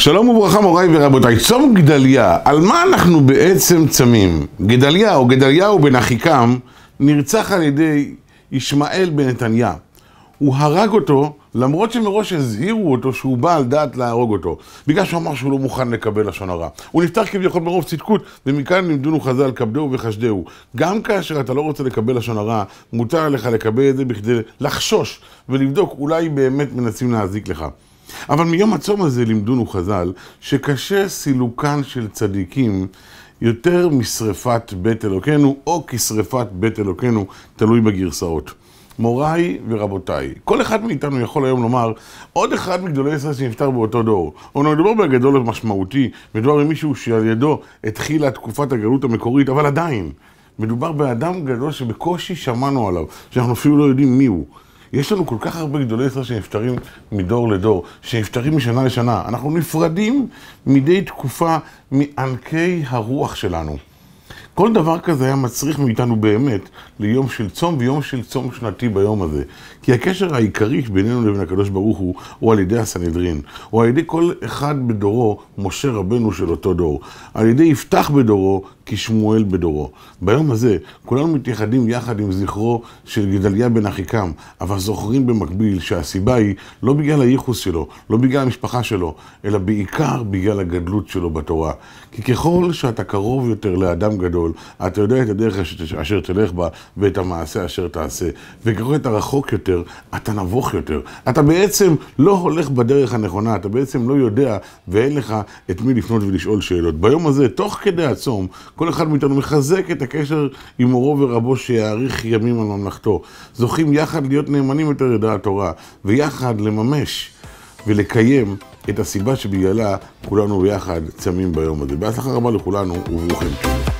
שלום וברכה מוריי ורבותיי, צום גדליה, על מה אנחנו בעצם צמים? גדליהו בן אחיקם נרצח על ידי ישמעאל בן נתניה. הוא הרג אותו למרות שמראש הזהירו אותו שהוא בא על דעת להרוג אותו, בגלל שהוא אמר שהוא לא מוכן לקבל לשון הרע. הוא נפטר כביכול ברוב צדקות, ומכאן לימדונו חז"ל כבדהו וחשדהו. גם כאשר אתה לא רוצה לקבל לשון הרע, מותר לך לקבל את זה בכדי לחשוש ולבדוק אולי באמת מנסים להזיק לך. אבל מיום הצום הזה לימדונו חז"ל שקשה סילוקן של צדיקים יותר משרפת בית אלוקינו או כשרפת בית אלוקינו, תלוי בגרסאות. מוריי ורבותיי, כל אחד מאיתנו יכול היום לומר עוד אחד מגדולי ישראל שנפטר באותו דור. או מדובר בגדול משמעותי, מדובר במישהו שעל ידו התחילה תקופת הגלות המקורית, אבל עדיין מדובר באדם גדול שבקושי שמענו עליו, שאנחנו אפילו לא יודעים מי הוא. יש לנו כל כך הרבה גדולי ישראל שנפטרים מדור לדור, שנפטרים משנה לשנה. אנחנו נפרדים מדי תקופה מענקי הרוח שלנו. כל דבר כזה היה מצריך מאיתנו באמת ליום של צום ויום של צום שנתי ביום הזה. כי הקשר העיקרי בינינו לבין הקדוש ברוך הוא על ידי הסנהדרין, או על ידי כל אחד בדורו, משה רבנו של אותו דור, על ידי יפתח בדורו כשמואל בדורו. ביום הזה כולנו מתייחדים יחד עם זכרו של גדליה בן אחיקם, אבל זוכרים במקביל שהסיבה היא לא בגלל הייחוס שלו, לא בגלל המשפחה שלו, אלא בעיקר בגלל הגדלות שלו בתורה. כי ככל שאתה קרוב יותר לאדם גדול, אתה יודע את הדרך אשר תלך בה ואת המעשה אשר תעשה. וככל אתה רחוק יותר, אתה נבוך יותר. אתה בעצם לא הולך בדרך הנכונה, אתה בעצם לא יודע ואין לך את מי לפנות ולשאול שאלות. ביום הזה, תוך כדי הצום, כל אחד מאיתנו מחזק את הקשר עם מורו ורבו שיאריך ימים על ממלכתו. זוכים יחד להיות נאמנים יותר לדעת תורה, ויחד לממש ולקיים את הסיבה שבגללה כולנו ביחד צמים ביום הזה. בהצלחה רבה לכולנו וברוכים.